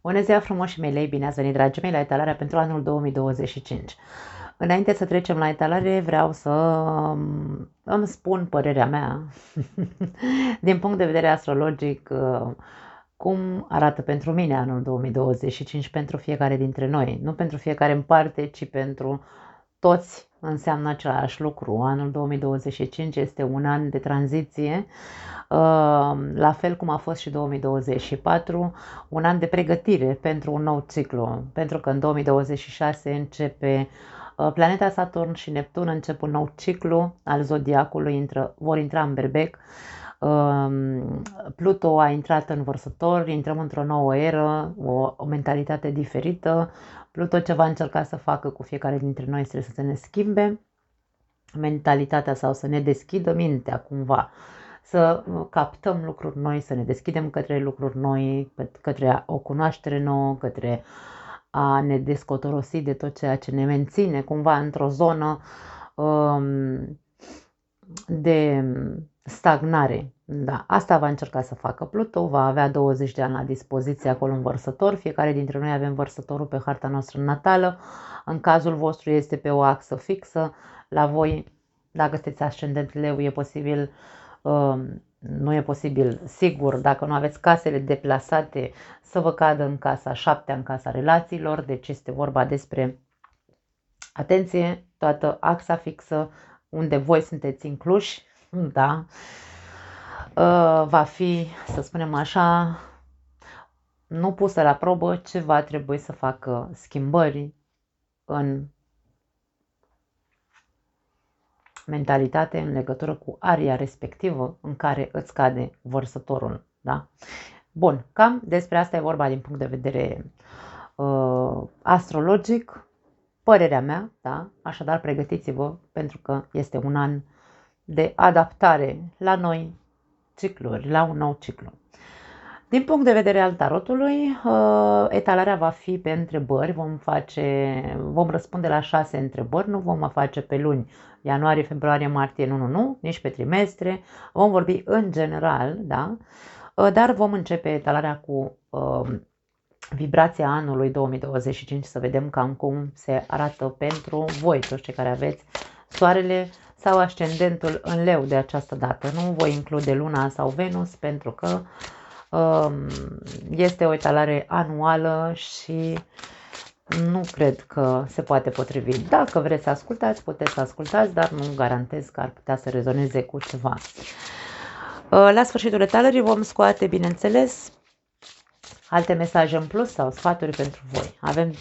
Bună ziua frumoși mei, bine ați venit, dragii mei, la etalarea pentru anul 2025. Înainte să trecem la etalare, vreau să îmi spun părerea mea din punct de vedere astrologic, cum arată pentru mine anul 2025 pentru fiecare dintre noi. Nu pentru fiecare în parte, ci pentru toți înseamnă același lucru. Anul 2025 este un an de tranziție, la fel cum a fost și 2024, un an de pregătire pentru un nou ciclu, pentru că în 2026 începe planeta Saturn și Neptun încep un nou ciclu al zodiacului, vor intra în Berbec. Pluto a intrat în Vărsător, intrăm într-o nouă eră, o mentalitate diferită. Pluto ce va încerca să facă cu fiecare dintre noi este să ne schimbe mentalitatea sau să ne deschidă mintea cumva, să captăm lucruri noi, să ne deschidem către lucruri noi, către o cunoaștere nouă, către a ne descotorosi de tot ceea ce ne menține cumva într-o zonă de stagnare. Da, asta va încerca să facă Pluto, va avea 20 de ani la dispoziție acolo în Vărsător. Fiecare dintre noi avem Vărsătorul pe harta noastră natală. În cazul vostru este pe o axă fixă. La voi, dacă sunteți ascendent Leu, e posibil, nu e posibil, sigur, dacă nu aveți casele deplasate, să vă cadă în casa 7, în casa relațiilor. Deci este vorba despre, atenție, toată axa fixă unde voi sunteți incluși, da, va fi, să spunem așa, nu pusă la probă, ce va trebui să facă schimbări în mentalitate în legătură cu aria respectivă în care îți cade Vărsătorul. Da? Bun, cam despre asta e vorba din punct de vedere astrologic, părerea mea, da? Așadar pregătiți-vă pentru că este un an de adaptare la noi cicluri, la un nou ciclu. Din punct de vedere al tarotului, etalarea va fi pe întrebări, vom răspunde la 6 întrebări, nu vom face pe luni, ianuarie, februarie, martie, nu, nici pe trimestre, vom vorbi în general, da? Dar vom începe etalarea cu vibrația anului 2025, să vedem cam cum se arată pentru voi, toți cei care aveți soarele sau ascendentul în Leu de această dată. Nu voi include Luna sau Venus pentru că este o etalare anuală și nu cred că se poate potrivi. Dacă vreți să ascultați, puteți să ascultați, dar nu garantez că ar putea să rezoneze cu ceva. La sfârșitul etalării vom scoate, bineînțeles, alte mesaje în plus sau sfaturi pentru voi. Avem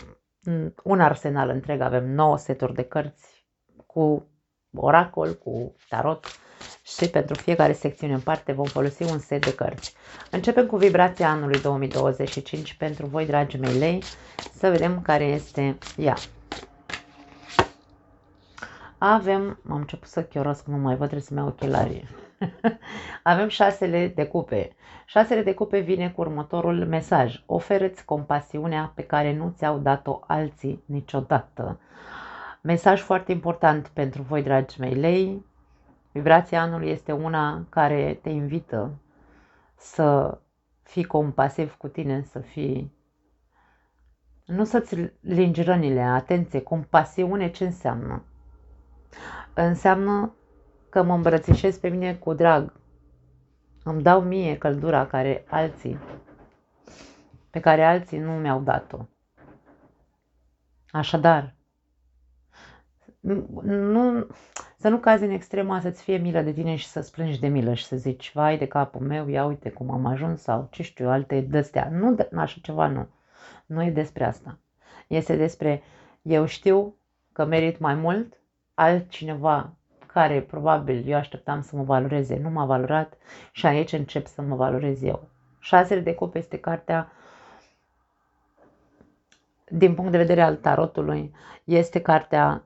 un arsenal întreg, avem 9 seturi de cărți cu oracol, cu tarot și pentru fiecare secțiune în parte vom folosi un set de cărți. Începem cu vibrația anului 2025 pentru voi, dragii mei lei, să vedem care este ea. Am început să chiorosc, nu mai văd, trebuie să-mi iau ochelarii. Avem 6 de cupe. 6 de cupe vine cu următorul mesaj. Oferă-ți compasiunea pe care nu ți-au dat-o alții niciodată. Mesaj foarte important pentru voi, dragi mei lei. Vibrația anului este una care te invită să fii compasiv cu tine, să fii... Nu să-ți lingi rănile, atenție, compasiune ce înseamnă? Înseamnă că mă îmbrățișez pe mine cu drag. Îmi dau mie căldura pe care alții nu mi-au dat-o. Așadar, să nu cazi în extrema să-ți fie milă de tine și să-ți plângi de milă și să zici, vai de capul meu, ia uite cum am ajuns sau ce știu, alte de-astea. Nu, așa ceva nu. Nu e despre asta. Este despre, eu știu că merit mai mult, altcineva care probabil eu așteptam să mă valoreze, nu m-a valorat și aici încep să mă valorez eu. 6 de cupe este cartea, din punct de vedere al tarotului, este cartea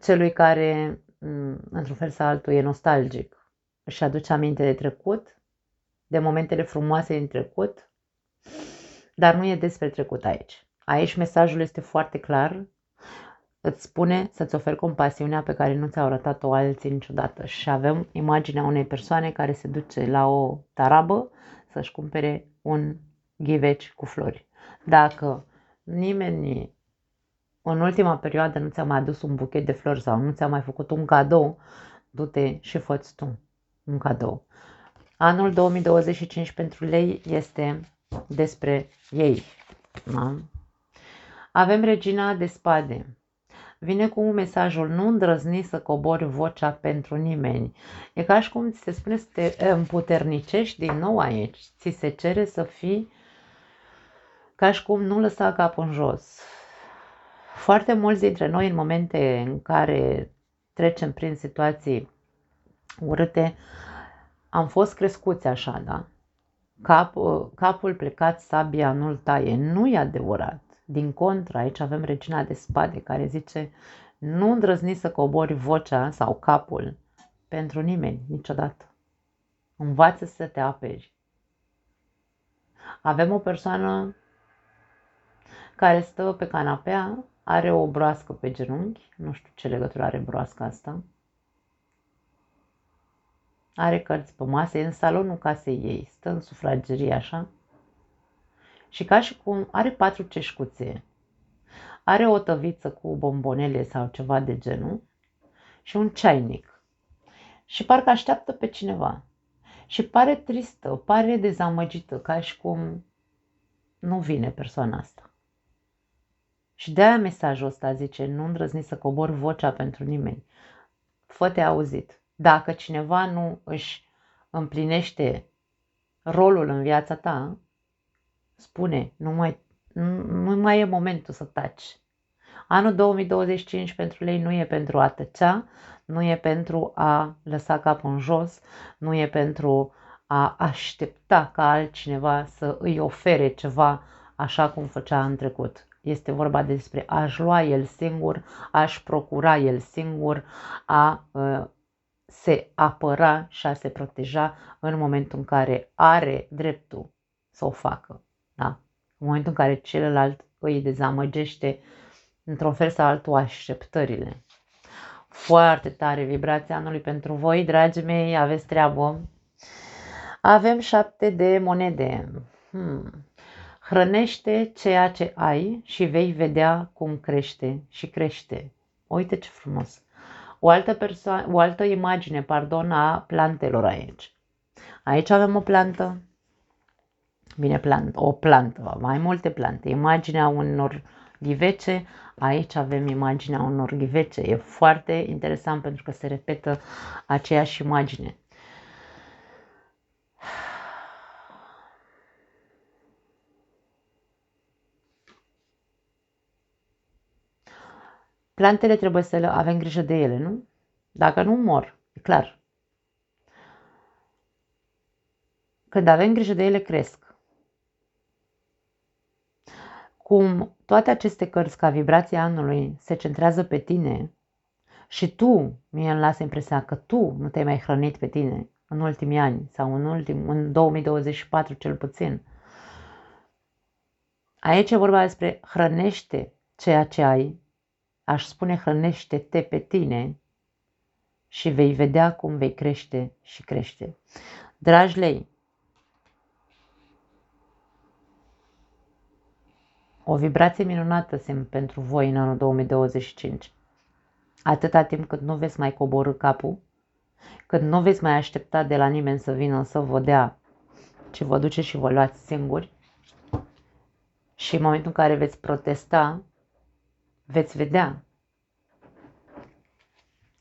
celui care, într-un fel sau altul, e nostalgic. Își aduce aminte de trecut, de momentele frumoase din trecut, dar nu e despre trecut aici. Aici mesajul este foarte clar. Îți spune să-ți oferi compasiunea pe care nu ți-au arătat-o alții niciodată. Și avem imaginea unei persoane care se duce la o tarabă să-și cumpere un ghiveci cu flori. Dacă nimeni în ultima perioadă nu ți-a mai adus un buchet de flori sau nu ți-a mai făcut un cadou, du-te și fă-ți tu un cadou. Anul 2025 pentru lei este despre ei. Da? Avem Regina de Spade. Vine cu mesajul: nu îndrăzni să cobori vocea pentru nimeni. E ca și cum ți se spune să te împuternicești din nou aici. Ți se cere să fii ca și cum nu lăsa capul în jos. Foarte mulți dintre noi, în momente în care trecem prin situații urâte, am fost crescuți așa, da? Capul plecat, sabia nu-l taie. Nu e adevărat. Din contră, aici avem Regina de Spade care zice: nu îndrăzni să cobori vocea sau capul pentru nimeni, niciodată. Învață să te aperi. Avem o persoană care stă pe canapea, are o broască pe genunchi, nu știu ce legătură are broasca asta, are cărți pe masă, e în salonul casei ei, stă în sufragerie așa și ca și cum are 4 ceșcuțe, are o tăviță cu bombonele sau ceva de genul și un ceainic și parcă așteaptă pe cineva și pare tristă, pare dezamăgită, ca și cum nu vine persoana asta. Și de-aia mesajul ăsta zice: nu îndrăzni să cobori vocea pentru nimeni. Fă-te auzit. Dacă cineva nu își împlinește rolul în viața ta, spune: nu mai e momentul să taci. Anul 2025 pentru lei nu e pentru a tăcea, nu e pentru a lăsa capul în jos, nu e pentru a aștepta ca altcineva să îi ofere ceva așa cum făcea în trecut. Este vorba despre a-și lua el singur, a-și procura el singur, a se apăra și a se proteja în momentul în care are dreptul să o facă. Da? În momentul în care celălalt îi dezamăgește într-un fel sau altul așteptările. Foarte tare vibrația anului pentru voi, dragii mei, aveți treabă. Avem 7 de monede. Hrănește ceea ce ai și vei vedea cum crește și crește. Uite ce frumos. O altă imagine, a plantelor aici. Aici avem o plantă. Bine, o plantă, mai multe plante. Imaginea unor ghivece. Aici avem imaginea unor ghivece. E foarte interesant pentru că se repetă aceeași imagine. Plantele trebuie să le avem grijă de ele, nu? Dacă nu, mor, e clar. Când avem grijă de ele, cresc. Cum toate aceste cărți ca vibrația anului se centrează pe tine și tu, mie îmi lasă impresia că tu nu te-ai mai hrănit pe tine în ultimii ani sau în 2024 cel puțin. Aici e vorba despre hrănește ceea ce ai, aș spune hrănește-te pe tine și vei vedea cum vei crește și crește. Dragi lei, o vibrație minunată simt pentru voi în anul 2025. Atâta timp cât nu veți mai coborî capul, cât nu veți mai aștepta de la nimeni să vină să vă dea ce vă duceți și vă luați singuri, și în momentul în care veți protesta, veți vedea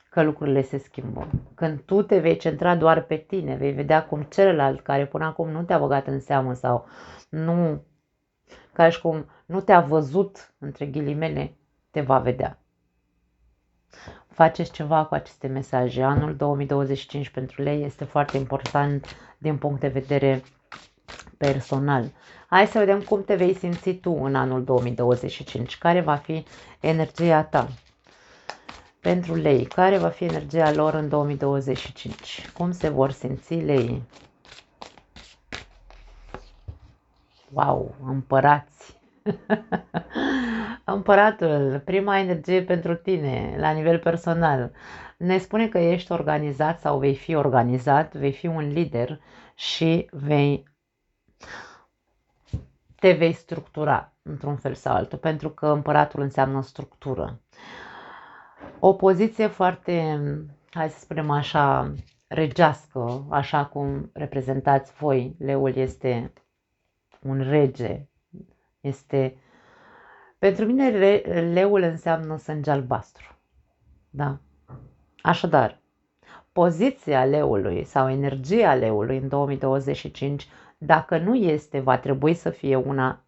că lucrurile se schimbă. Când tu te vei centra doar pe tine, vei vedea cum celălalt care până acum nu te-a băgat în seamă sau nu, ca și cum nu te-a văzut, între ghilimele, te va vedea. Faceți ceva cu aceste mesaje. Anul 2025 pentru lei este foarte important din punct de vedere personal. Hai să vedem cum te vei simți tu în anul 2025. Care va fi energia ta? Pentru lei, care va fi energia lor în 2025? Cum se vor simți lei? Wow, împărați! Împăratul, prima energie pentru tine, la nivel personal. Ne spune că ești organizat sau vei fi organizat, vei fi un lider și vei te vei structura într-un fel sau altul, pentru că împăratul înseamnă structură. O poziție foarte, hai să spunem așa, regească, așa cum reprezentați voi. Leul este un rege, este... Pentru mine leul înseamnă sânge albastru, da? Așadar, poziția leului sau energia leului în 2025, dacă nu este, va trebui să fie una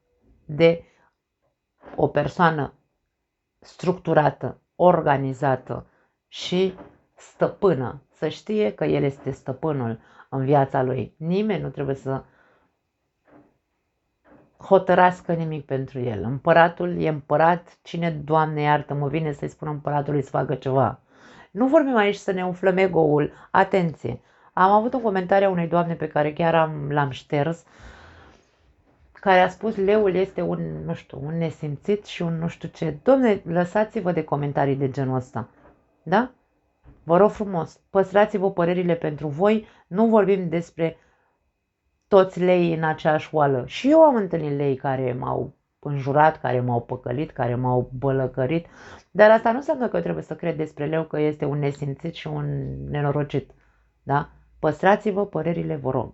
de o persoană structurată, organizată și stăpână. Să știe că el este stăpânul în viața lui. Nimeni nu trebuie să hotărască nimic pentru el. Împăratul e împărat. Cine, Doamne iartă-mă, vine să-i spună împăratului să facă ceva? Nu vorbim aici să ne umflăm ego-ul. Atenție! Am avut un comentariu a unei doamne pe care chiar l-am șters, care a spus leul este un, nu știu, un nesimțit și un nu știu ce. Dom'le, lăsați-vă de comentarii de genul ăsta. Da? Vă rog frumos, păstrați-vă părerile pentru voi. Nu vorbim despre toți leii în aceeași oală. Și eu am întâlnit lei care m-au înjurat, care m-au păcălit, care m-au bălăcărit. Dar asta nu înseamnă că trebuie să cred despre leu că este un nesimțit și un nenorocit. Da? Păstrați-vă părerile, vă rog.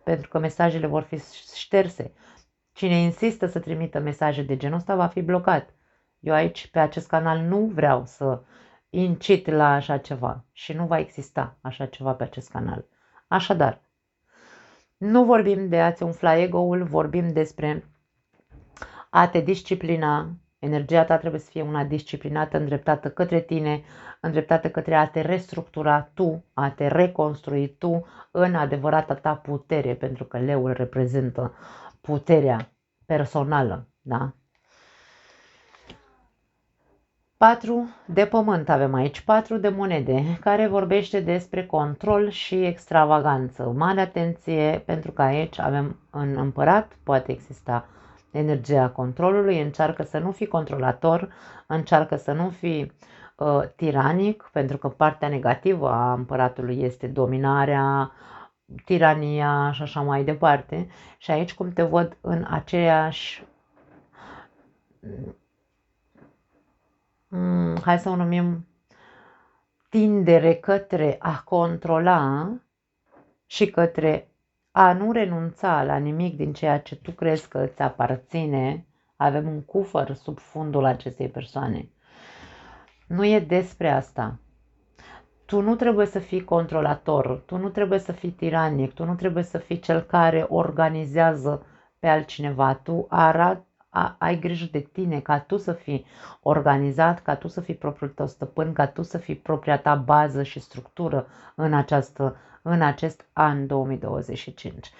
Pentru că mesajele vor fi șterse. Cine insistă să trimită mesaje de genul ăsta va fi blocat. Eu aici, pe acest canal, nu vreau să incit la așa ceva și nu va exista așa ceva pe acest canal. Așadar, nu vorbim de a-ți umfla ego-ul, vorbim despre a te disciplina. Energia ta trebuie să fie una disciplinată, îndreptată către tine, îndreptată către a te restructura tu, a te reconstrui tu în adevărata ta putere, pentru că leul reprezintă puterea personală, da? 4 de pământ avem aici, 4 de monede, care vorbește despre control și extravaganță. Mare atenție, pentru că aici avem în împărat, poate exista energia controlului, încearcă să nu fii controlator, încearcă să nu fii tiranic, pentru că partea negativă a împăratului este dominarea, tirania și așa mai departe. Și aici cum te văd în aceeași, hai să o numim, tindere către a controla și către a nu renunța la nimic din ceea ce tu crezi că îți aparține. Avem un cufăr sub fundul acestei persoane. Nu e despre asta. Tu nu trebuie să fii controlator, tu nu trebuie să fii tiranic, tu nu trebuie să fii cel care organizează pe altcineva. Tu ai grijă de tine, ca tu să fii organizat, ca tu să fii propriul tău stăpân, ca tu să fii propria ta bază și structură în acest an 2025.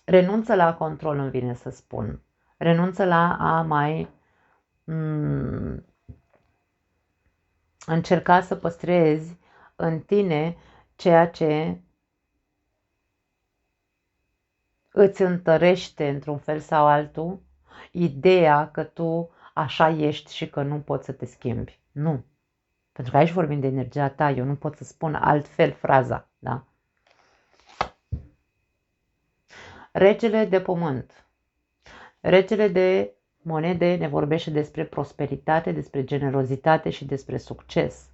Renunță la control, îmi vine să spun. Renunță la a mai încerca să păstrezi în tine ceea ce îți întărește într-un fel sau altul ideea că tu așa ești și că nu poți să te schimbi. Nu. Pentru că aici vorbim de energia ta, eu nu pot să spun altfel fraza, da? Regele de pământ. Regele de monede ne vorbește despre prosperitate, despre generozitate și despre succes.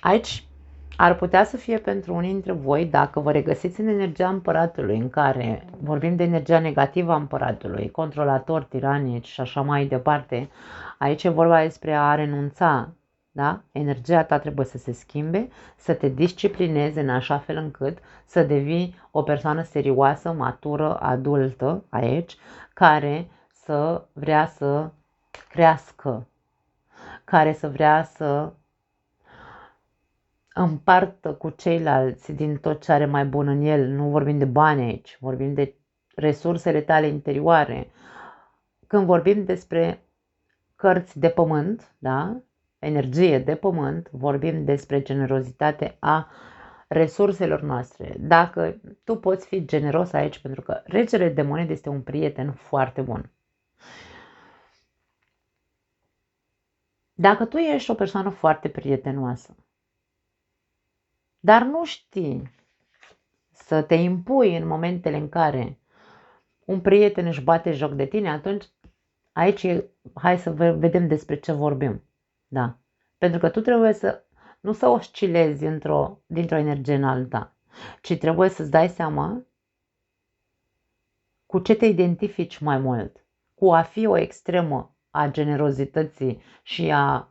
Aici ar putea să fie pentru unii dintre voi, dacă vă regăsiți în energia împăratului, în care vorbim de energia negativă a împăratului, controlator, tiranici și așa mai departe, aici e vorba despre a renunța, da? Energia ta trebuie să se schimbe, să te disciplinezi în așa fel încât să devii o persoană serioasă, matură, adultă aici, care să vrea să crească, care să vrea să împartă cu ceilalți din tot ce are mai bun în el. Nu vorbim de bani aici, vorbim de resursele tale interioare. Când vorbim despre cărți de pământ, da? Energie de pământ, vorbim despre generozitate a resurselor noastre. Dacă tu poți fi generos aici, pentru că regele de monede este un prieten foarte bun. Dacă tu ești o persoană foarte prietenoasă, dar nu știi să te impui în momentele în care un prieten își bate joc de tine, atunci aici hai să vedem despre ce vorbim. Da. Pentru că tu trebuie nu să oscilezi dintr-o energie în alta, ci trebuie să-ți dai seama cu ce te identifici mai mult. Cu a fi o extremă a generozității și a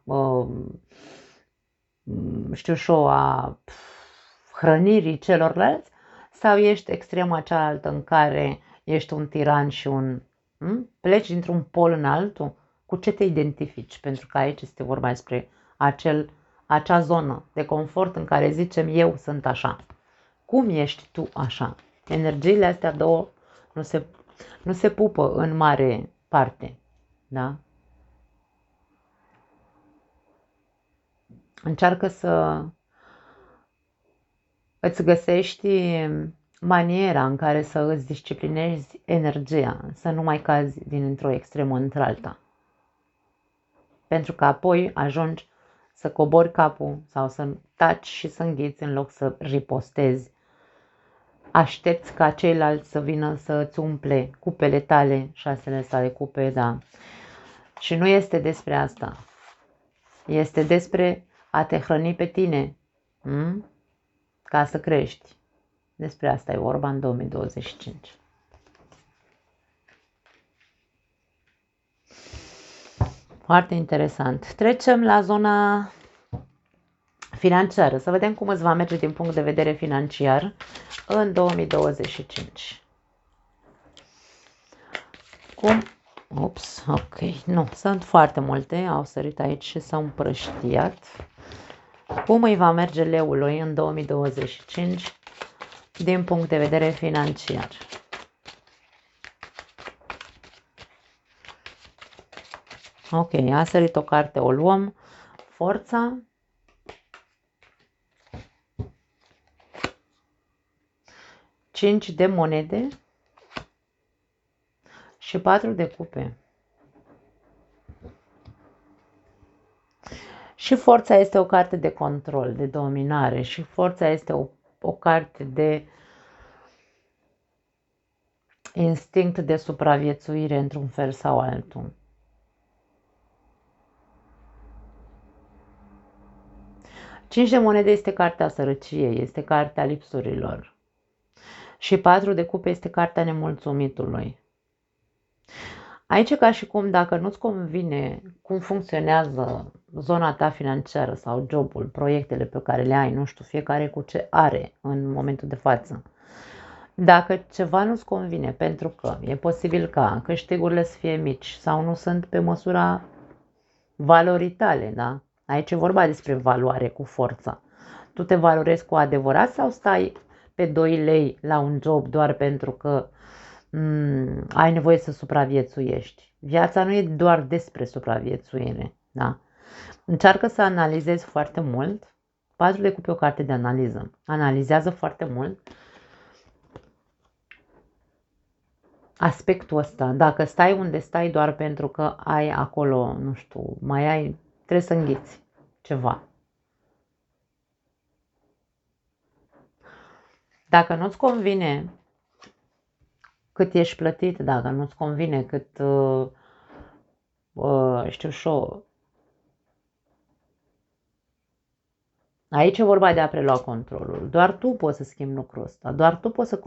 hrănirii celorlalți, sau ești extrema cealaltă în care ești un tiran și pleci dintr-un pol în altul? Cu ce te identifici? Pentru că aici este vorba despre acea zonă de confort în care zicem eu sunt așa. Cum ești tu așa? Energiile astea două nu se pupă în mare parte. Da? Încearcă să îți găsești maniera în care să îți disciplinezi energia, să nu mai cazi dintr-o extremă într-alta. Pentru că apoi ajungi să cobori capul sau să taci și să înghiți în loc să ripostezi. Aștepți ca ceilalți să vină să îți umple cupele tale, 6 sale cupe, da. Și nu este despre asta. Este despre a te hrăni pe tine, ca să crești. Despre asta e vorba în 2025. Foarte interesant. Trecem la zona financiară. Să vedem cum îți va merge din punct de vedere financiar în 2025. Ok. Nu, sunt foarte multe. Au sărit aici și s-au împrăștiat. Cum îi va merge leului în 2025 din punct de vedere financiar? Ok, a sărit o carte, o luăm. Forța. Cinci de monede și 4 de cupe. Și forța este o carte de control, de dominare, și forța este o carte de instinct de supraviețuire într-un fel sau altul. Cinci de monede este cartea sărăciei, este cartea lipsurilor. Și 4 de cupe este cartea nemulțumitului. Aici ca și cum dacă nu-ți convine cum funcționează zona ta financiară sau jobul, proiectele pe care le ai, nu știu, fiecare cu ce are în momentul de față. Dacă ceva nu-ți convine pentru că e posibil ca câștigurile să fie mici sau nu sunt pe măsura valorii tale, da? Aici e vorba despre valoare cu forța. Tu te valorezi cu adevărat sau stai pe 2 lei la un job doar pentru că ai nevoie să supraviețuiești? Viața nu e doar despre supraviețuire, da? Încearcă să analizezi foarte mult. 4 de cupe, o carte de analiză. Analizează foarte mult aspectul ăsta. Dacă stai unde stai doar pentru că ai acolo, nu știu, trebuie să înghiți ceva. Dacă nu-ți convine cât ești plătit, dacă nu-ți convine cât, știu și eu, aici e vorba de a prelua controlul. Doar tu poți să schimbi lucrul ăsta. Doar tu poți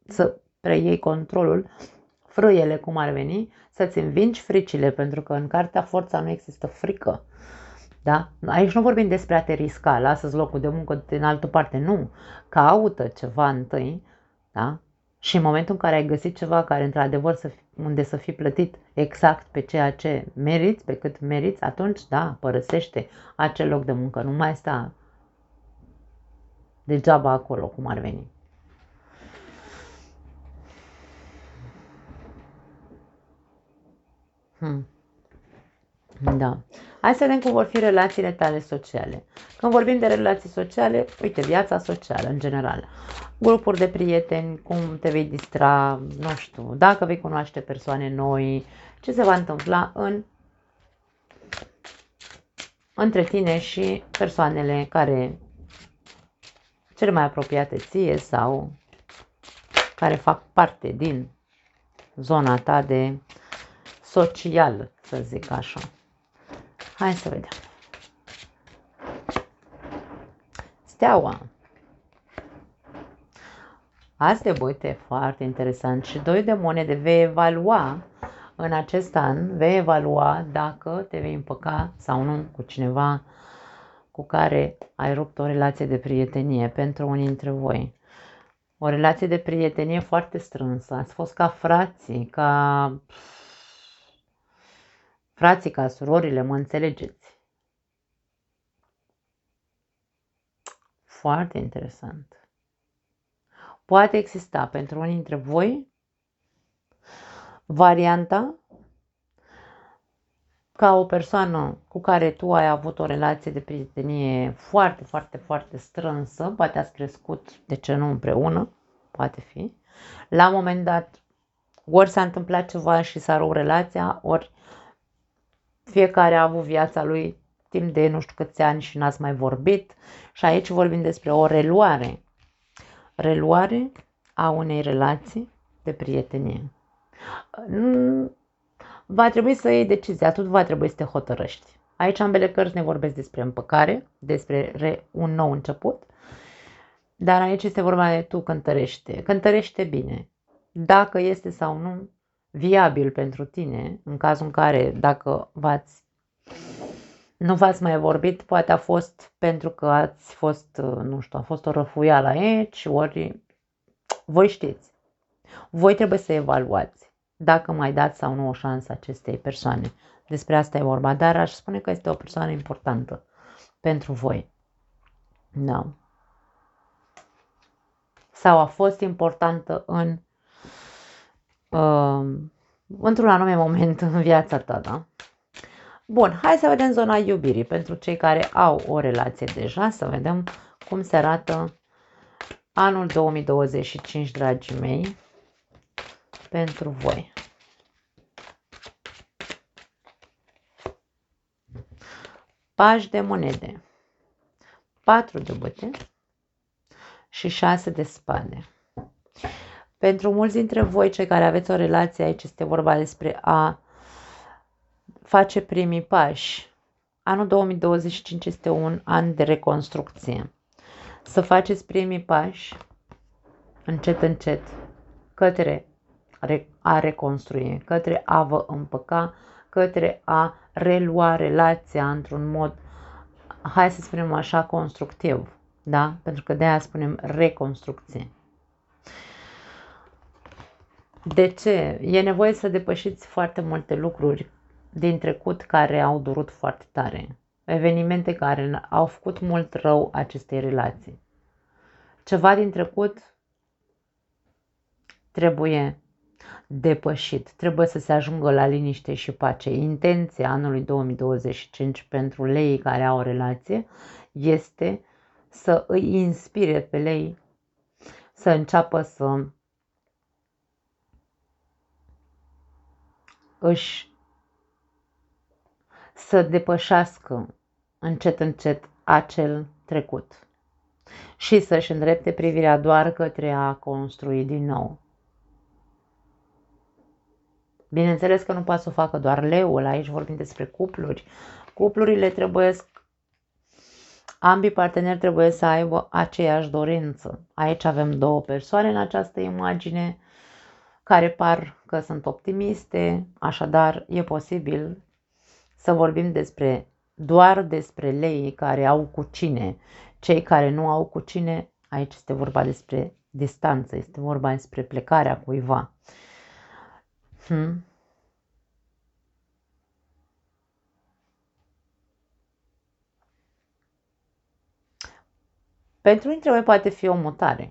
să preiei controlul, frâiele cum ar veni, să-ți învingi fricile, pentru că în cartea Forța nu există frică. Da? Aici nu vorbim despre a te risca, lasă-ți locul de muncă din altă parte, nu. Caută ceva întâi, da? Și în momentul în care ai găsit ceva care într-adevăr unde să fii plătit exact pe ceea ce meriți, pe cât meriți, atunci da, părăsește acel loc de muncă, nu mai sta degeaba acolo, cum ar veni. Da. Hai să vedem cum vor fi relațiile tale sociale. Când vorbim de relații sociale, uite, viața socială în general. Grupuri de prieteni, cum te vei distra, nu știu, dacă vei cunoaște persoane noi, ce se va întâmpla între tine și persoanele care cele mai apropiate ție sau care fac parte din zona ta de social, să zic așa. Hai să vedem. Steaua. Asta e, uite, foarte interesant. Și 2 de monede. Vei evalua în acest an, vei evalua dacă te vei împăca sau nu cu cineva cu care ai rupt o relație de prietenie pentru unii dintre voi. O relație de prietenie foarte strânsă. Ați fost ca frații, ca surorile, mă înțelegeți. Foarte interesant. Poate exista pentru unii dintre voi varianta ca o persoană cu care tu ai avut o relație de prietenie foarte, foarte, foarte strânsă, poate ați crescut, de ce nu, împreună, poate fi. La un moment dat, ori s-a întâmplat ceva și s-a rupt relația, ori fiecare a avut viața lui timp de nu știu câți ani și n-ați mai vorbit. Și aici vorbim despre o reluare. Reluare a unei relații de prietenie. Va trebui să iei decizia, tu va trebui să te hotărăști. Aici ambele cărți ne vorbesc despre împăcare, despre un nou început, dar aici este vorba de tu cântărește. Cântărește bine. Dacă este sau nu viabil pentru tine, în cazul în care dacă nu v-ați mai vorbit, poate a fost pentru că ați fost, nu știu, a fost o răfuială aici, ori voi știți. Voi trebuie să evaluați dacă mai dați sau nu o șansă acestei persoane. Despre asta e vorba, dar aș spune că este o persoană importantă pentru voi. Da. Sau a fost importantă într-un anume moment în viața ta, da? Bun, hai să vedem zona iubirii pentru cei care au o relație deja, să vedem cum se arată anul 2025, dragii mei, pentru voi. Pași de monede, 4 de bâte și 6 de spade. Pentru mulți dintre voi, cei care aveți o relație, aici este vorba despre a face primii pași. Anul 2025 este un an de reconstrucție. Să faceți primii pași, încet, încet, către a reconstrui, către a vă împăca, către a relua relația într-un mod, hai să spunem așa, constructiv. Da? Pentru că de aia spunem reconstrucție. De ce? E nevoie să depășiți foarte multe lucruri din trecut care au durut foarte tare. Evenimente care au făcut mult rău acestei relații. Ceva din trecut trebuie depășit. Trebuie să se ajungă la liniște și pace. Intenția anului 2025 pentru leii care au o relație este să îi inspire pe lei să înceapă să depășească încet, încet acel trecut și să-și îndrepte privirea doar către a construi din nou. Bineînțeles că nu poate să o facă doar leul, aici vorbim despre cupluri. Cuplurile ambii parteneri trebuie să aibă aceeași dorință. Aici avem 2 persoane în această imagine care par că sunt optimiste, așadar e posibil să vorbim doar despre leii care au cu cine. Cei care nu au cu cine, aici este vorba despre distanță, este vorba despre plecarea cuiva. Pentru unii voi poate fi o mutare.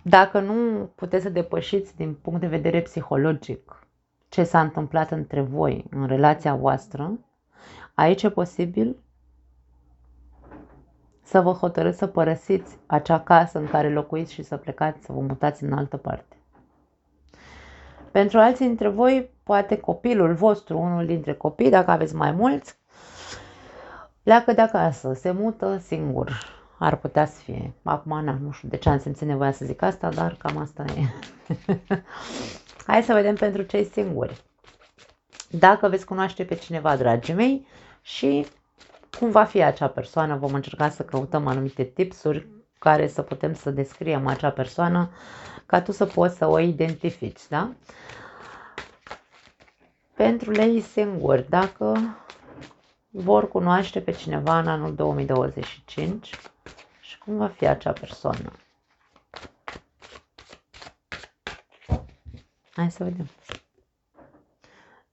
Dacă nu puteți să depășiți din punct de vedere psihologic ce s-a întâmplat între voi în relația voastră, aici e posibil să vă hotărâți să părăsiți acea casă în care locuiți și să plecați, să vă mutați în altă parte. Pentru alții dintre voi, poate copilul vostru, unul dintre copii, dacă aveți mai mulți, pleacă de acasă, se mută singur. ar putea să fie. Acum, nu știu de ce am simțit nevoia să zic asta, dar cam asta e. Hai să vedem pentru cei singuri. Dacă veți cunoaște pe cineva, dragii mei, și cum va fi acea persoană, vom încerca să căutăm anumite tipsuri care să putem să descriem acea persoană ca tu să poți să o identifici, da? Pentru lei singuri, dacă vor cunoaște pe cineva în anul 2025 și cum va fi acea persoană. Hai să vedem.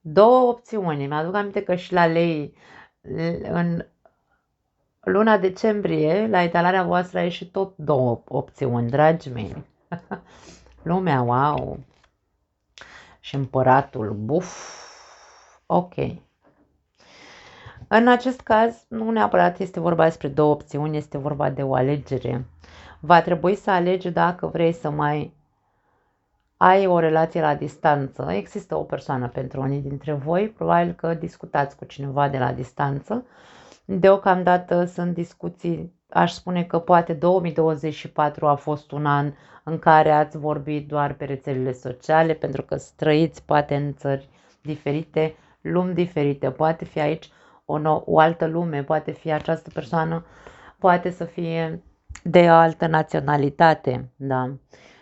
Două opțiuni. Mi-aduc aminte că și la lei în luna decembrie, la etalarea voastră a ieșit tot două opțiuni, dragii mei. Lumea, wow! Și împăratul, buf! Ok. În acest caz, nu neapărat este vorba despre două opțiuni, este vorba de o alegere. Va trebui să alegi dacă vrei să mai ai o relație la distanță. Există o persoană pentru unii dintre voi, probabil că discutați cu cineva de la distanță. Deocamdată sunt discuții, aș spune că poate 2024 a fost un an în care ați vorbit doar pe rețelele sociale, pentru că trăiți poate în țări diferite, lumi diferite, poate fi aici o altă lume, poate fi această persoană, poate să fie de o altă naționalitate, da.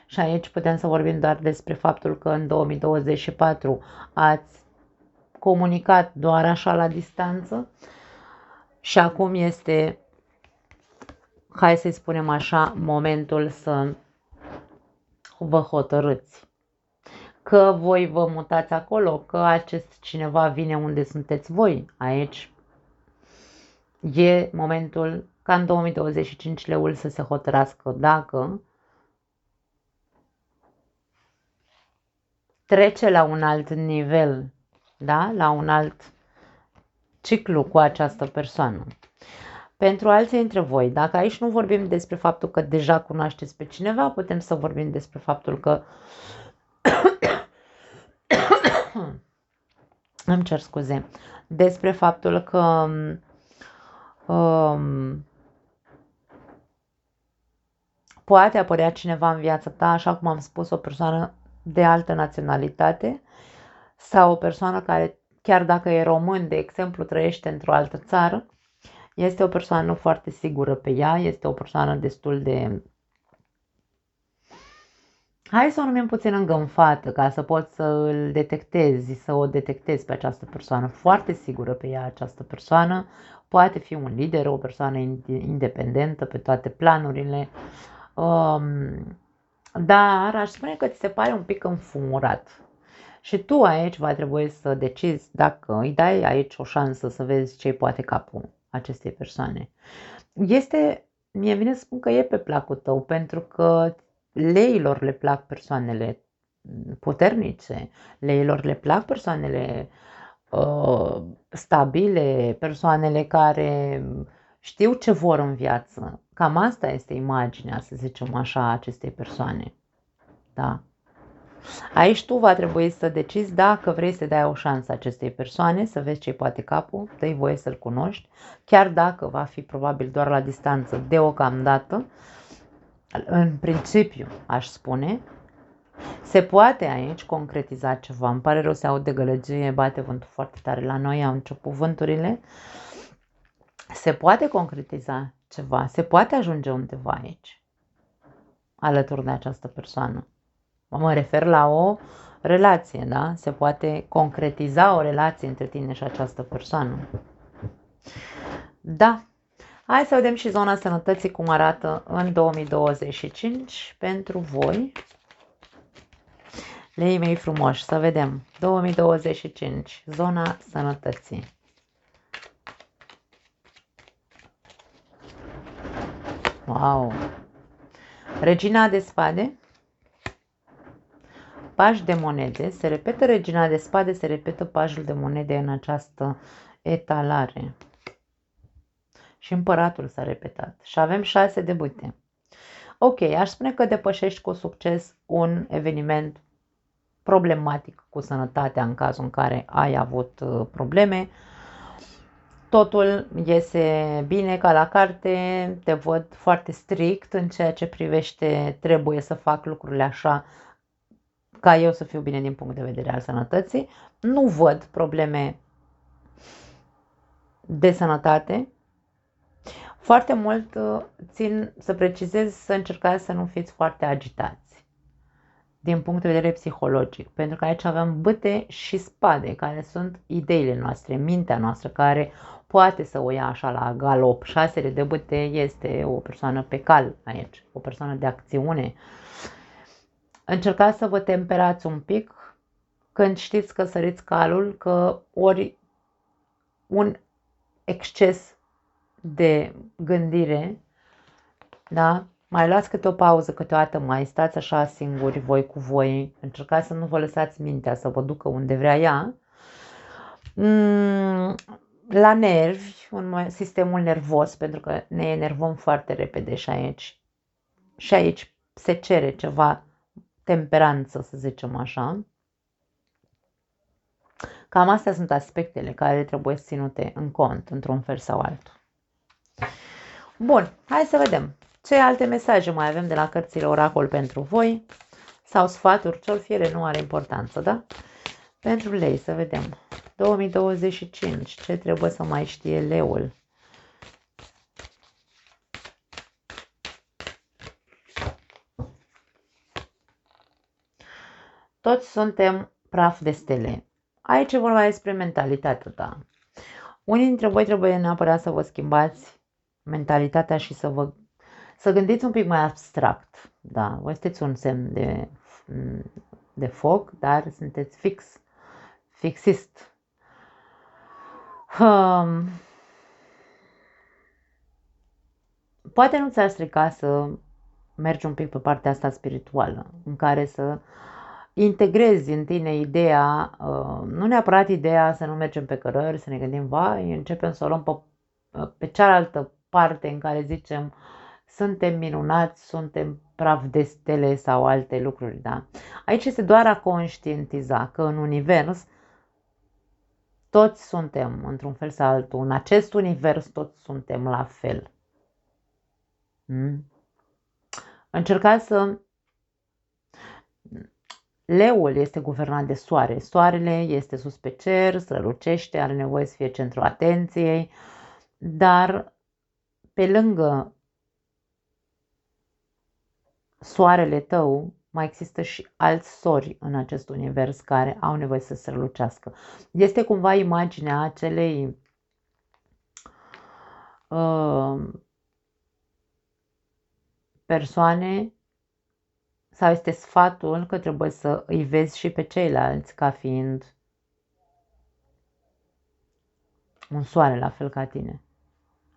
Și aici putem să vorbim doar despre faptul că în 2024 ați comunicat doar așa la distanță și acum este, hai să-i spunem așa, momentul să vă hotărâți. Că voi vă mutați acolo, că acest cineva vine unde sunteți voi. Aici e momentul ca în 2025 leul să se hotărască dacă trece la un alt nivel, da? La un alt ciclu cu această persoană. Pentru alții dintre voi, dacă aici nu vorbim despre faptul că deja cunoașteți pe cineva, putem să vorbim despre faptul că îmi cer scuze, despre faptul că poate apărea cineva în viața ta, așa cum am spus, o persoană de altă naționalitate sau o persoană care, chiar dacă e român, de exemplu, trăiește într-o altă țară, este o persoană foarte sigură pe ea, este o persoană destul de, hai să o numim puțin îngânfată, ca să poți să îl detectezi, să o detectezi pe această persoană, foarte sigură pe ea această persoană, poate fi un lider, o persoană independentă pe toate planurile, dar aș spune că ți se pare un pic înfumurat. Și tu aici va trebui să decizi dacă îi dai aici o șansă să vezi ce poate capul acestei persoane. Mie vine să spun că e pe placul tău, pentru că leilor le plac persoanele puternice, leilor le plac persoanele stabile, persoanele care știu ce vor în viață. Cam asta este imaginea, să zicem așa, a acestei persoane. Da. Aici tu va trebui să decizi dacă vrei să dai o șansă acestei persoane, să vezi ce poate capul, dă-i voie să-l cunoști, chiar dacă va fi probabil doar la distanță deocamdată, în principiu aș spune, se poate aici concretiza ceva. Îmi pare rău, se aude gălăgie, bate vântul foarte tare la noi, au început vânturile. Se poate concretiza ceva, se poate ajunge undeva aici, alături de această persoană. Mă refer la o relație, da? Se poate concretiza o relație între tine și această persoană. Da. Hai să vedem și zona sănătății cum arată în 2025 pentru voi. Leii mei frumoși, să vedem. 2025, zona sănătății. Wow! Regina de spade. Paj de monede, se repetă regina de spade, se repetă pajul de monede în această etalare. Și împăratul s-a repetat. Și avem 6 de bâte. Ok, aș spune că depășești cu succes un eveniment problematic cu sănătatea în cazul în care ai avut probleme. totul iese bine ca la carte, te văd foarte strict în ceea ce privește trebuie să fac lucrurile așa ca eu să fiu bine din punct de vedere al sănătății. Nu văd probleme de sănătate. Foarte mult țin să precizez să încercați să nu fiți foarte agitați din punct de vedere psihologic, pentru că aici avem bâte și spade, care sunt ideile noastre, mintea noastră, care poate să o ia așa la galop. Șasele de bâte este o persoană pe cal aici, o persoană de acțiune. Încercați să vă temperați un pic când știți că săriți calul, că ori un exces de gândire, da? Mai luați câte o pauză câteodată, mai stați așa singuri, voi cu voi, încercați să nu vă lăsați mintea să vă ducă unde vrea ea. La nervi, sistemul nervos, pentru că ne enervăm foarte repede și aici se cere ceva temperanță, să zicem așa. Cam astea sunt aspectele care trebuie ținute în cont, într-un fel sau altul. Bun, hai să vedem ce alte mesaje mai avem de la cărțile oracol pentru voi sau sfaturi, ce-or fi ele, nu are importanță, da? Pentru lei, să vedem. 2025, ce trebuie să mai știe leul? Toți suntem praf de stele. Aici e vorba despre mentalitatea ta. Unii dintre voi trebuie neapărat să vă schimbați mentalitatea și să gândiți un pic mai abstract. Da, voi sunteți un semn de foc, dar sunteți fixist. Poate nu ți-ar strica să mergi un pic pe partea asta spirituală, în care să integrezi în tine ideea, nu neapărat ideea să nu mergem pe cărări, să ne gândim, vai, începem să o luăm pe cealaltă parte în care zicem suntem minunați, suntem praf de stele sau alte lucruri, da? Aici este doar a conștientiza că în univers toți suntem, într-un fel sau altul, în acest univers toți suntem la fel. Încercați să... Leul este guvernat de soare. Soarele este sus pe cer, strălucește, are nevoie să fie centrul atenției, dar pe lângă soarele tău mai există și alți sori în acest univers care au nevoie să strălucească. Este cumva imaginea acelei persoane sau este sfatul că trebuie să îi vezi și pe ceilalți ca fiind un soare la fel ca tine.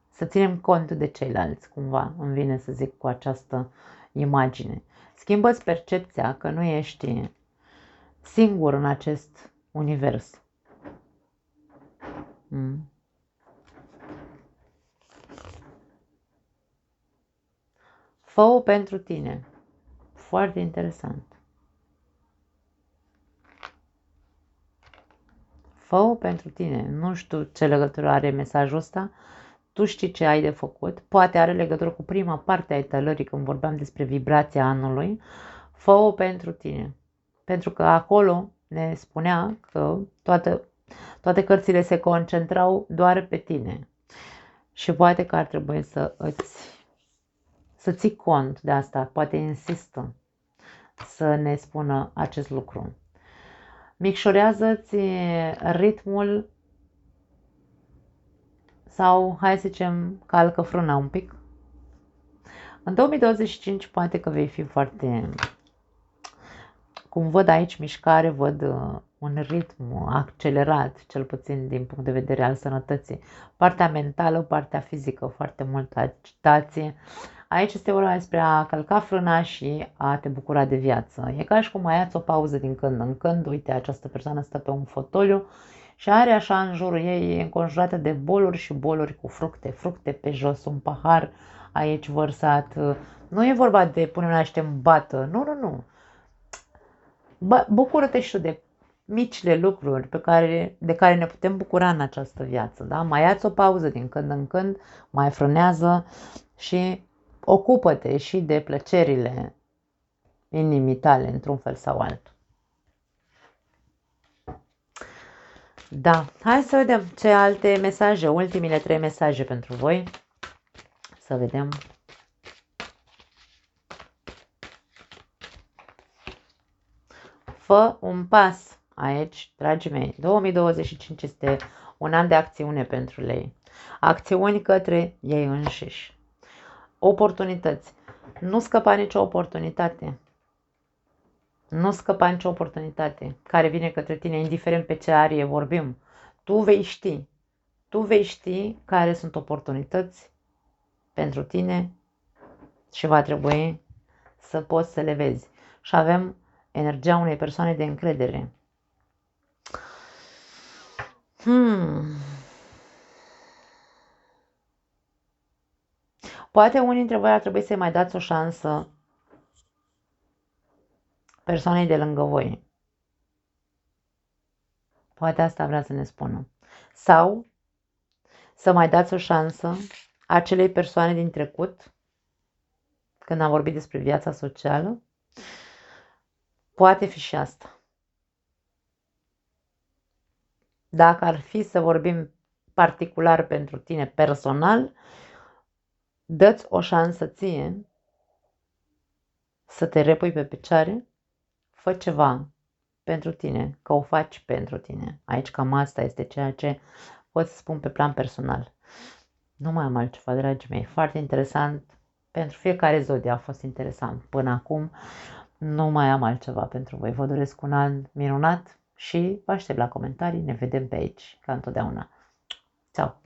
Să ținem cont de ceilalți, cumva, îmi vine să zic cu această imagine. Schimbă-ți percepția că nu ești singur în acest univers. Fă-o pentru tine. Foarte interesant. Fă-o pentru tine. Nu știu ce legătură are mesajul ăsta. Tu știi ce ai de făcut. Poate are legătură cu prima parte a etalării când vorbeam despre vibrația anului. Fă-o pentru tine. Pentru că acolo ne spunea că toate cărțile se concentrau doar pe tine. Și poate că ar trebui să ții cont de asta. Poate insistă să ne spună acest lucru. Micșorează-ți ritmul sau, hai să zicem, calcă frâna un pic. În 2025 poate că vei fi foarte... Cum văd aici mișcare, văd un ritm accelerat, cel puțin din punct de vedere al sănătății. Partea mentală, partea fizică, foarte multă agitație. Aici este vorba despre a călca frâna și a te bucura de viață. E ca și cum mai iați o pauză din când în când. Uite, această persoană stă pe un fotoliu și are așa în jurul ei, înconjurată de boluri și boluri cu fructe pe jos, un pahar aici vărsat. Nu e vorba de pune mâna și te îmbată, nu. Bucură-te și tu de micile lucruri de care ne putem bucura în această viață. Da? Mai ia-ți o pauză din când în când, mai frânează și ocupă-te și de plăcerile inimii tale, într-un fel sau altul. Da, hai să vedem ce alte mesaje, ultimile 3 mesaje pentru voi. Să vedem. Fă un pas aici, dragii mei. 2025 este un an de acțiune pentru ei. Acțiuni către ei înșiși. Oportunități. Nu scăpa nicio oportunitate. Nu scăpa nicio oportunitate care vine către tine, indiferent pe ce arie vorbim. Tu vei ști. Tu vei ști care sunt oportunități pentru tine și va trebui să poți să le vezi. Și avem energia unei persoane de încredere. Poate unii dintre voi ar trebui să-i mai dați o șansă persoanei de lângă voi. Poate asta vrea să ne spună. Sau să mai dați o șansă acelei persoane din trecut, când am vorbit despre viața socială. Poate fi și asta. Dacă ar fi să vorbim particular pentru tine, personal, dă-ți o șansă ție să te repui pe picioare, fă ceva pentru tine, că o faci pentru tine. Aici cam asta este ceea ce pot să spun pe plan personal. Nu mai am altceva, dragii mei. Foarte interesant. Pentru fiecare zodie a fost interesant până acum. Nu mai am altceva pentru voi. Vă doresc un an minunat și vă aștept la comentarii. Ne vedem pe aici, ca întotdeauna. Ceau!